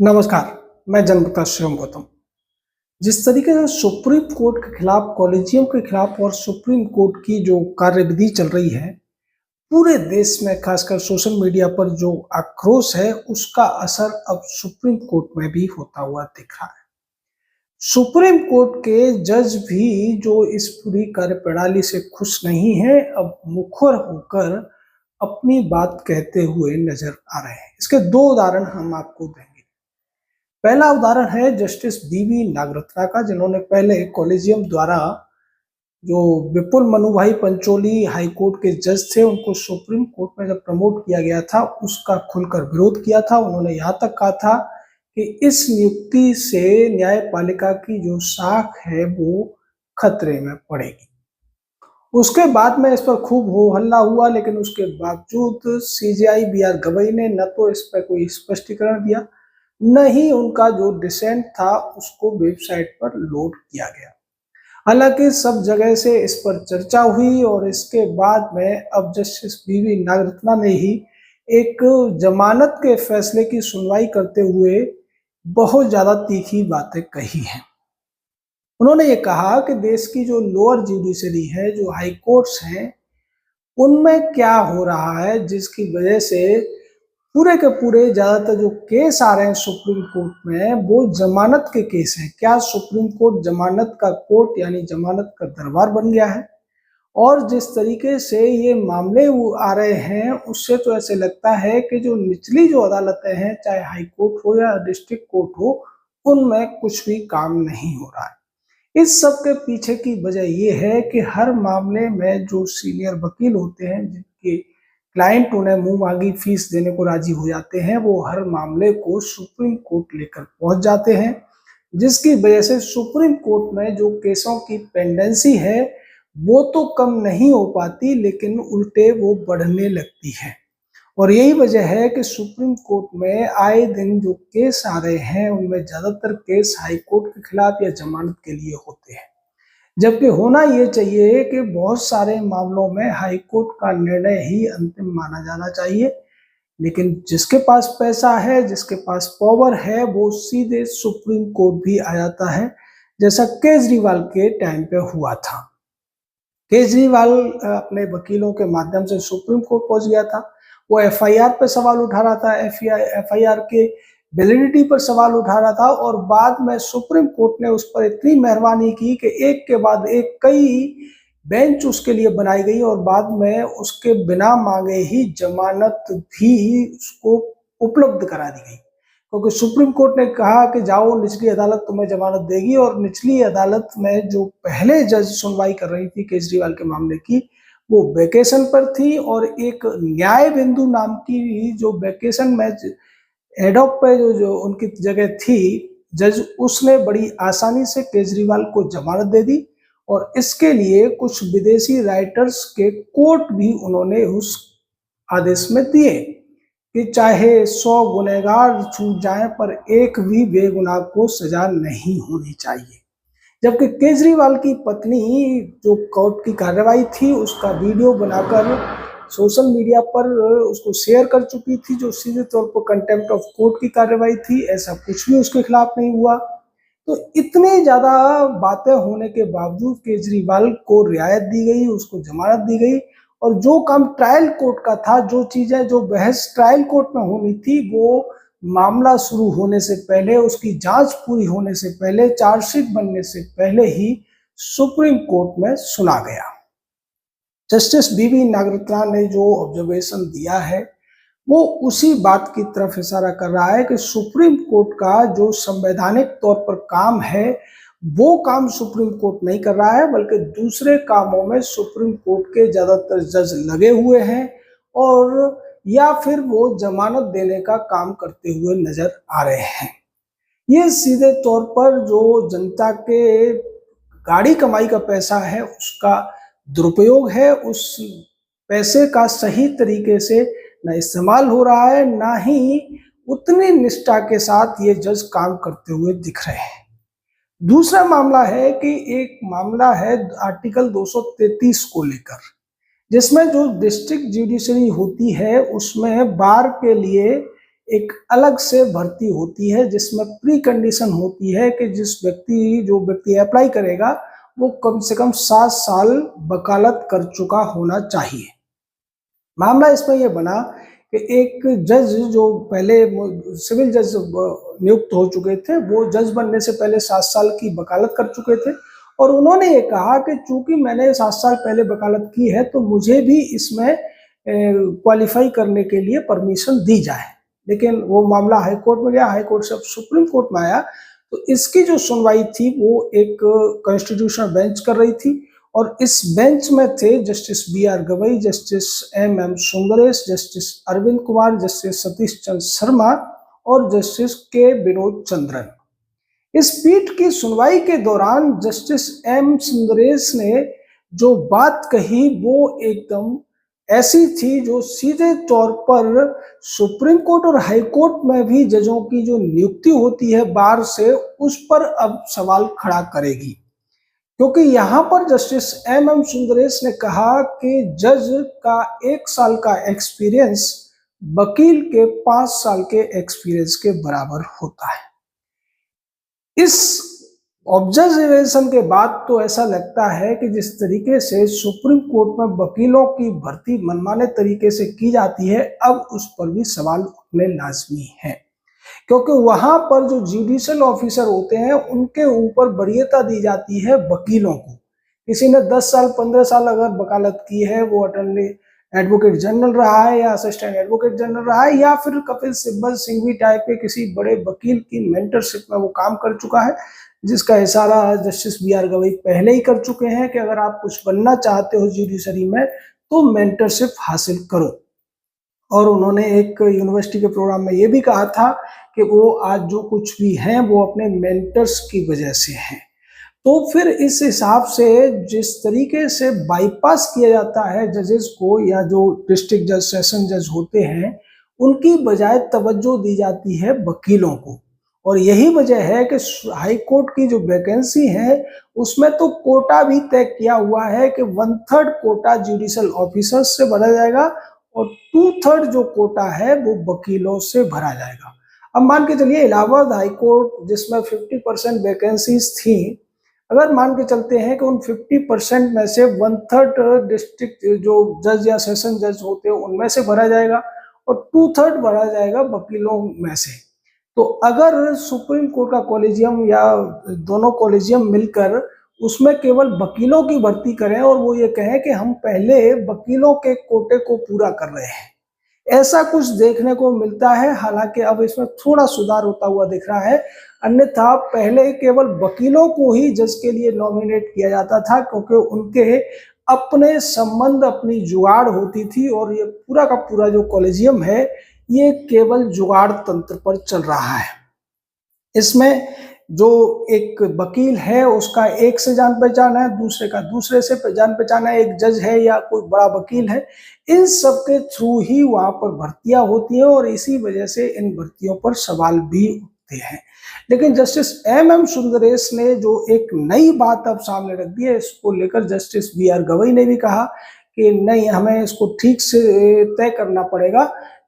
नमस्कार, मैं जन्मता शिवम गौतम। जिस तरीके से सुप्रीम कोर्ट के खिलाफ, कॉलेजियम के खिलाफ और सुप्रीम कोर्ट की जो कार्यविधि चल रही है, पूरे देश में खासकर सोशल मीडिया पर जो आक्रोश है, उसका असर अब सुप्रीम कोर्ट में भी होता हुआ दिख रहा है। सुप्रीम कोर्ट के जज भी जो इस पूरी कार्यप्रणाली से खुश नहीं हैं, अब मुखर होकर अपनी बात कहते हुए नजर आ रहे हैं। इसके 2 उदाहरण हम आपको देंगे। पहला उदाहरण है जस्टिस बीवी नागरत्ना का, जिन्होंने पहले कॉलेजियम द्वारा जो विपुल मनुभाई पंचोली हाई कोर्ट के जज थे, उनको सुप्रीम कोर्ट में जब प्रमोट किया गया था, उसका खुलकर विरोध किया था। उन्होंने यहाँ तक कहा था कि इस नियुक्ति से न्यायपालिका की जो साख है वो खतरे में पड़ेगी। उसके बाद में इस पर खूब हो हल्ला हुआ, लेकिन उसके बावजूद सीजेआई बी आर गवई ने न तो इस पर कोई स्पष्टीकरण दिया, न ही उनका जो डिसेंट था उसको वेबसाइट पर लोड किया गया। हालांकि सब जगह से इस पर चर्चा हुई और इसके बाद में अब जस्टिस बीवी नागरत्ना ने ही एक जमानत के फैसले की सुनवाई करते हुए बहुत ज्यादा तीखी बातें कही हैं। उन्होंने ये कहा कि देश की जो लोअर जुडिशरी है, जो हाई कोर्ट्स हैं, उनमें क्या हो रहा है जिसकी वजह से पूरे के पूरे ज्यादातर जो केस आ रहे हैं सुप्रीम कोर्ट में, वो जमानत के केस हैं। क्या सुप्रीम कोर्ट जमानत का कोर्ट यानी जमानत का दरबार बन गया है? और जिस तरीके से ये मामले आ रहे हैं, उससे तो ऐसे लगता है कि जो निचली जो अदालतें हैं, चाहे हाई कोर्ट हो या डिस्ट्रिक्ट कोर्ट हो, उनमें कुछ भी काम नहीं हो रहा है। इस सब के पीछे की वजह ये है कि हर मामले में जो सीनियर वकील होते हैं, जिनके क्लाइंट उन्हें मुंह मांगी फीस देने को राजी हो जाते हैं, वो हर मामले को सुप्रीम कोर्ट लेकर पहुंच जाते हैं, जिसकी वजह से सुप्रीम कोर्ट में जो केसों की पेंडेंसी है वो तो कम नहीं हो पाती, लेकिन उल्टे वो बढ़ने लगती है। और यही वजह है कि सुप्रीम कोर्ट में आए दिन जो केस आ रहे हैं, उनमें ज्यादातर केस हाई कोर्ट के खिलाफ या जमानत के लिए होते हैं। जबकि होना ये चाहिए कि बहुत सारे मामलों में हाई कोर्ट का निर्णय ही अंतिम माना जाना चाहिए, लेकिन जिसके पास पैसा है, जिसके पास पावर है, वो सीधे सुप्रीम कोर्ट भी आ जाता है, जैसा केजरीवाल के टाइम पे हुआ था। केजरीवाल अपने वकीलों के माध्यम से सुप्रीम कोर्ट पहुंच गया था। वो एफआईआर पे सवाल उठा रहा था, एफआईआर के वैलिडिटी पर सवाल उठा रहा था, और बाद में सुप्रीम कोर्ट ने उस पर इतनी मेहरबानी की कि एक के बाद एक कई बेंच उसके लिए बनाई गई और बाद में उसके बिना मांगे ही जमानत भी उसको उपलब्ध करा दी गई। क्योंकि सुप्रीम कोर्ट ने कहा कि जाओ, निचली अदालत तुम्हें जमानत देगी, और निचली अदालत में जो पहले जज सुनवाई कर रही थी केजरीवाल के मामले की, वो वेकेशन पर थी, और एक न्याय बिंदु नाम की जो वेकेशन में एडॉक पे जो उनकी जगह थी जज, उसने बड़ी आसानी से केजरीवाल को जमानत दे दी। और इसके लिए कुछ विदेशी राइटर्स के कोट भी उन्होंने उस आदेश में दिए कि चाहे 100 गुनहगार छूट जाएं, पर एक भी बेगुनाह को सजा नहीं होनी चाहिए। जबकि केजरीवाल की पत्नी जो कोर्ट की कार्रवाई थी उसका वीडियो बनाकर सोशल मीडिया पर उसको शेयर कर चुकी थी, जो सीधे तौर पर कंटेम्प्ट ऑफ कोर्ट की कार्रवाई थी। ऐसा कुछ भी उसके खिलाफ नहीं हुआ। तो इतने ज्यादा बातें होने के बावजूद केजरीवाल को रियायत दी गई, उसको जमानत दी गई, और जो काम ट्रायल कोर्ट का था, जो चीजें जो बहस ट्रायल कोर्ट में होनी थी, वो मामला शुरू होने से पहले, उसकी जांच पूरी होने से पहले, चार्जशीट बनने से पहले ही सुप्रीम कोर्ट में सुना गया। जस्टिस बीवी नागरत्ना ने जो ऑब्जर्वेशन दिया है, वो उसी बात की तरफ इशारा कर रहा है कि सुप्रीम कोर्ट का जो संवैधानिक तौर पर काम है, वो काम सुप्रीम कोर्ट नहीं कर रहा है, बल्कि दूसरे कामों में सुप्रीम कोर्ट के ज्यादातर जज लगे हुए हैं, और या फिर वो जमानत देने का काम करते हुए नजर आ रहे हैं। ये सीधे तौर पर जो जनता के गाड़ी कमाई का पैसा है, उसका दुरुपयोग है। उस पैसे का सही तरीके से न इस्तेमाल हो रहा है, ना ही उतनी निष्ठा के साथ ये जज काम करते हुए दिख रहे हैं। दूसरा मामला है कि एक मामला है आर्टिकल 233 को लेकर, जिसमें जो डिस्ट्रिक्ट जुडिशरी होती है, उसमें बार के लिए एक अलग से भर्ती होती है जिसमें प्री कंडीशन होती है कि जो व्यक्ति अप्लाई करेगा वो कम से कम 7 साल वकालत कर चुका होना चाहिए। मामला इसमें यह बना कि एक जज जो पहले सिविल जज नियुक्त हो चुके थे, वो जज बनने से पहले 7 साल की वकालत कर चुके थे और उन्होंने ये कहा कि चूंकि मैंने 7 साल पहले वकालत की है तो मुझे भी इसमें क्वालिफाई करने के लिए परमिशन दी जाए। लेकिन वो मामला हाई कोर्ट में गया, हाई कोर्ट से सुप्रीम कोर्ट में आया, तो इसकी जो सुनवाई थी वो एक कॉन्स्टिट्यूशनल बेंच कर रही थी और इस बेंच में थे justice B R. Gavai, justice M M. Sundaresh, justice Arvind Kumar, justice Satish Chandra Sharma और जस्टिस के विनोद चंद्रन। इस पीठ की सुनवाई के दौरान जस्टिस एम सुंदरेश ने जो बात कही वो एकदम ऐसी थी जो सीधे तौर पर सुप्रीम कोर्ट और हाई कोर्ट में भी जजों की जो नियुक्ति होती है बार से, उस पर अब सवाल खड़ा करेगी। क्योंकि यहाँ पर जस्टिस एम सुंदरेश ने कहा कि जज का 1 साल का एक्सपीरियंस वकील के 5 साल के एक्सपीरियंस के बराबर होता है। इस ऑब्जर्वेशन के बाद तो ऐसा लगता है कि जिस तरीके से सुप्रीम कोर्ट में वकीलों की भर्ती मनमाने तरीके से की जाती है, अब उस पर भी सवाल उठने लाजमी है। क्योंकि वहां पर जो जुडिशियल ऑफिसर होते हैं उनके ऊपर वरीयता दी जाती है वकीलों को। किसी ने 10 साल 15 साल अगर वकालत की है, वो अटॉर्नी एडवोकेट जनरल रहा है या असिस्टेंट एडवोकेट जनरल रहा है या फिर कपिल सिब्बल सिंघवी टाइप के किसी बड़े वकील की मेंटरशिप में वो काम कर चुका है, जिसका इशारा जस्टिस बी.आर. गवई पहले ही कर चुके हैं कि अगर आप कुछ बनना चाहते हो जुडिशरी में तो मेंटरशिप हासिल करो। और उन्होंने एक यूनिवर्सिटी के प्रोग्राम में ये भी कहा था कि वो आज जो कुछ भी हैं वो अपने मेंटर्स की वजह से हैं। तो फिर इस हिसाब से जिस तरीके से बाईपास किया जाता है जजेस को, या जो डिस्ट्रिक्ट जज, सेशन जज होते हैं, उनकी बजाय तवज्जो दी जाती है वकीलों को। और यही वजह है कि हाई कोर्ट की जो वैकेंसी है उसमें तो कोटा भी तय किया हुआ है कि 1/3 कोटा जुडिशियल ऑफिसर्स से भरा जाएगा और 2/3 जो कोटा है वो वकीलों से भरा जाएगा। अब मान के चलिए इलाहाबाद हाई कोर्ट जिसमें 50% वैकेंसीज थी, अगर मान के चलते हैं कि उन 50% में से 1/3 डिस्ट्रिक्ट जो जज या सेशन जज होते हैं उनमें से भरा जाएगा और 2/3 भरा जाएगा वकीलों में से। तो अगर सुप्रीम कोर्ट का कॉलेजियम या दोनों कॉलेजियम मिलकर उसमें केवल वकीलों की भर्ती करें और वो ये कहें कि हम पहले वकीलों के कोटे को पूरा कर रहे हैं, ऐसा कुछ देखने को मिलता है। हालांकि अब इसमें थोड़ा सुधार होता हुआ दिख रहा है, अन्यथा पहले केवल वकीलों को ही जज के लिए नॉमिनेट किया जाता था क्योंकि उनके अपने संबंध, अपनी जुगाड़ होती थी और ये पूरा का पूरा जो कॉलेजियम है ये केवल जुगाड़ तंत्र पर चल रहा है। इसमें जो एक वकील है उसका एक से जान पहचान है, दूसरे का दूसरे से जान पहचान है, एक जज है या कोई बड़ा वकील है, इन सब के थ्रू ही वहां पर भर्तियां होती हैं और इसी वजह से इन भर्तियों पर सवाल भी उठते हैं। लेकिन जस्टिस एम सुंदरेश ने जो एक नई बात अब सामने रख दी है, इसको लेकर जस्टिस बी.आर. गवई ने भी कहा कि नहीं, हमें इसको ठीक से तय करना पड़ेगा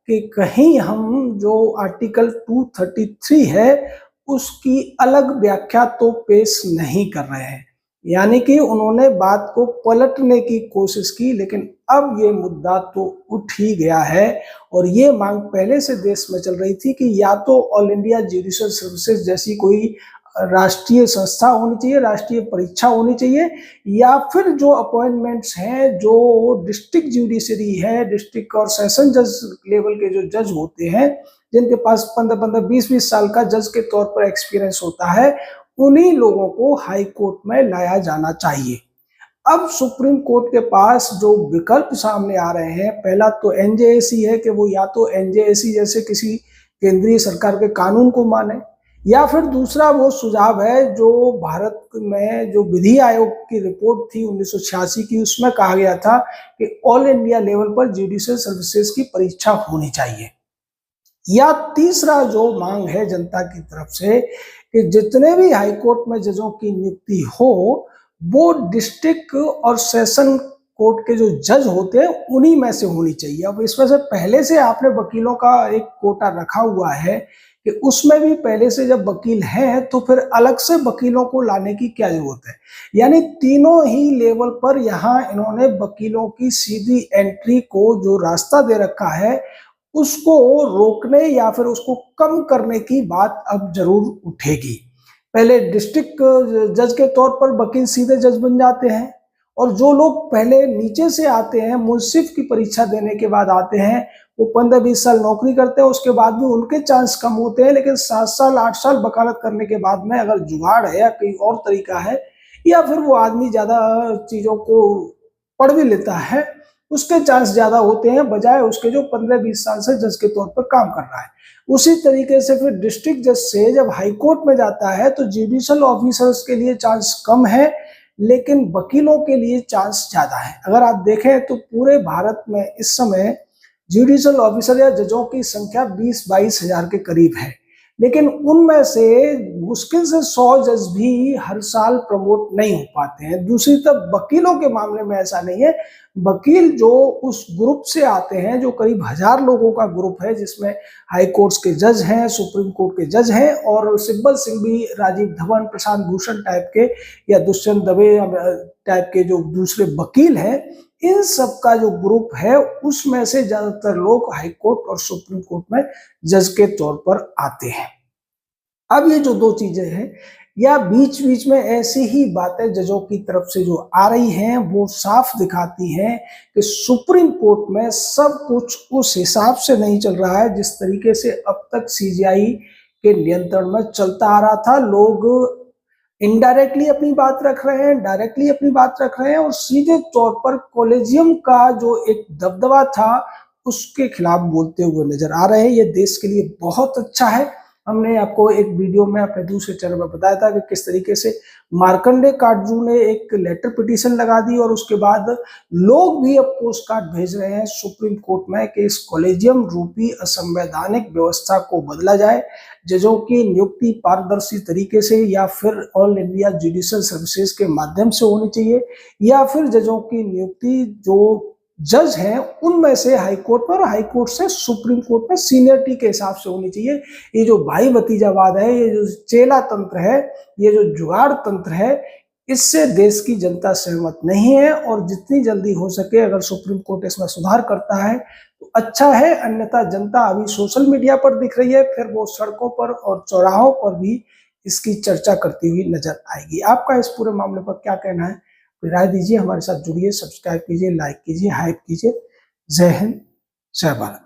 कि कहीं हम जो आर्टिकल 233 है उसकी अलग व्याख्या तो पेश नहीं कर रहे हैं। यानी कि उन्होंने बात को पलटने की कोशिश की, लेकिन अब ये मुद्दा तो उठ ही गया है और ये मांग पहले से देश में चल रही थी कि या तो ऑल इंडिया जुडिशियल सर्विसेज जैसी कोई राष्ट्रीय संस्था होनी चाहिए, राष्ट्रीय परीक्षा होनी चाहिए, या फिर जो अपॉइंटमेंट्स हैं, जो डिस्ट्रिक्ट जुडिशरी है, डिस्ट्रिक्ट और सेशन जज लेवल के जो जज होते हैं जिनके पास 15-15, 20-20 साल का जज के तौर पर एक्सपीरियंस होता है, उन्हीं लोगों को हाई कोर्ट में लाया जाना चाहिए। अब सुप्रीम कोर्ट के पास जो विकल्प सामने आ रहे हैं, पहला तो एनजेएसी है कि वो या तो एनजेएसी जैसे किसी केंद्रीय सरकार के कानून को माने, या फिर दूसरा वो सुझाव है जो भारत में जो विधि आयोग की रिपोर्ट थी 1986 की, उसमें कहा गया था कि ऑल इंडिया लेवल पर जुडिशियल सर्विसेज की परीक्षा होनी चाहिए। या तीसरा जो मांग है जनता की तरफ से कि जितने भी हाई कोर्ट में जजों की नियुक्ति हो वो डिस्ट्रिक्ट और सेशन कोर्ट के जो जज होते हैं उन्हीं में से होनी चाहिए। अब इसमें से पहले से आपने वकीलों का एक कोटा रखा हुआ है कि उसमें भी पहले से जब वकील हैं तो फिर अलग से वकीलों को लाने की क्या जरूरत है। यानी तीनों ही लेवल पर यहाँ इन्होंने वकीलों की सीधी एंट्री को जो रास्ता दे रखा है उसको रोकने या फिर उसको कम करने की बात अब जरूर उठेगी। पहले डिस्ट्रिक्ट जज के तौर पर वकील सीधे जज बन जाते हैं, और जो लोग पहले नीचे से आते हैं, मुंसिफ की परीक्षा देने के बाद आते हैं, वो 15-20 साल नौकरी करते हैं, उसके बाद भी उनके चांस कम होते हैं। लेकिन 7 साल 8 साल वकालत करने के बाद में अगर जुगाड़ है या कोई और तरीका है, या फिर वो आदमी ज्यादा चीजों को पढ़ भी लेता है, उसके चांस ज्यादा होते हैं बजाय उसके जो 15-20 साल से जज के तौर पर काम कर रहा है। उसी तरीके से फिर डिस्ट्रिक्ट जज से जब हाई कोर्ट में जाता है तो जुडिशियल ऑफिसर्स के लिए चांस कम है, लेकिन वकीलों के लिए चांस ज्यादा है। अगर आप देखें तो पूरे भारत में इस समय जुडिशियल ऑफिसर या जजों की संख्या 20-22 हजार के करीब है, लेकिन उनमें से मुश्किल से 100 जज भी हर साल प्रमोट नहीं हो पाते हैं। दूसरी तरफ वकीलों के मामले में ऐसा नहीं है। वकील जो उस ग्रुप से आते हैं जो करीब 1000 लोगों का ग्रुप है, जिसमें हाई कोर्ट्स के जज हैं, सुप्रीम कोर्ट के जज हैं, और सिब्बल सिंह भी, राजीव धवन, प्रशांत भूषण टाइप के या दुष्यंत दवे टाइप के जो दूसरे वकील हैं, इन सब का जो ग्रुप है उसमें से ज्यादातर लोग हाई कोर्ट और सुप्रीम कोर्ट में जज के तौर पर आते हैं। अब ये जो दो चीजें हैं, या बीच बीच में ऐसी ही बातें जजों की तरफ से जो आ रही हैं, वो साफ दिखाती हैं कि सुप्रीम कोर्ट में सब कुछ उस हिसाब से नहीं चल रहा है जिस तरीके से अब तक सीजेआई के नियंत्रण में चलता आ रहा था। लोग इनडायरेक्टली अपनी बात रख रहे हैं, डायरेक्टली अपनी बात रख रहे हैं, और सीधे तौर पर कॉलेजियम का जो एक दबदबा था उसके खिलाफ बोलते हुए नजर आ रहे हैं। ये देश के लिए बहुत अच्छा है। हमने आपको एक वीडियो में अपने दूसरे चैनल में बताया था कि किस तरीके से मार्कंडे काटजू ने एक लेटर पिटीशन लगा दी, और उसके बाद लोग भी अब पोस्ट कार्ड भेज रहे हैं सुप्रीम कोर्ट में कि इस कॉलेजियम रूपी असंवैधानिक व्यवस्था को बदला जाए। जजों की नियुक्ति पारदर्शी तरीके से या फिर ऑल इंडिया जुडिशियल सर्विसेज के माध्यम से होनी चाहिए, या फिर जजों की नियुक्ति जो जज हैं उनमें से हाई कोर्ट में और हाई कोर्ट से सुप्रीम कोर्ट में सीनियरिटी के हिसाब से होनी चाहिए। ये जो भाई भतीजावाद है, ये जो चेला तंत्र है, ये जो जुगाड़ तंत्र है, इससे देश की जनता सहमत नहीं है। और जितनी जल्दी हो सके अगर सुप्रीम कोर्ट इसमें सुधार करता है तो अच्छा है, अन्यथा जनता अभी सोशल मीडिया पर दिख रही है, फिर वो सड़कों पर और चौराहों पर भी इसकी चर्चा करती हुई नजर आएगी। आपका इस पूरे मामले पर क्या कहना है, राय दीजिए, हमारे साथ जुड़िए, सब्सक्राइब कीजिए, लाइक कीजिए, हाइप कीजिए। जय हिंद, जय भारत।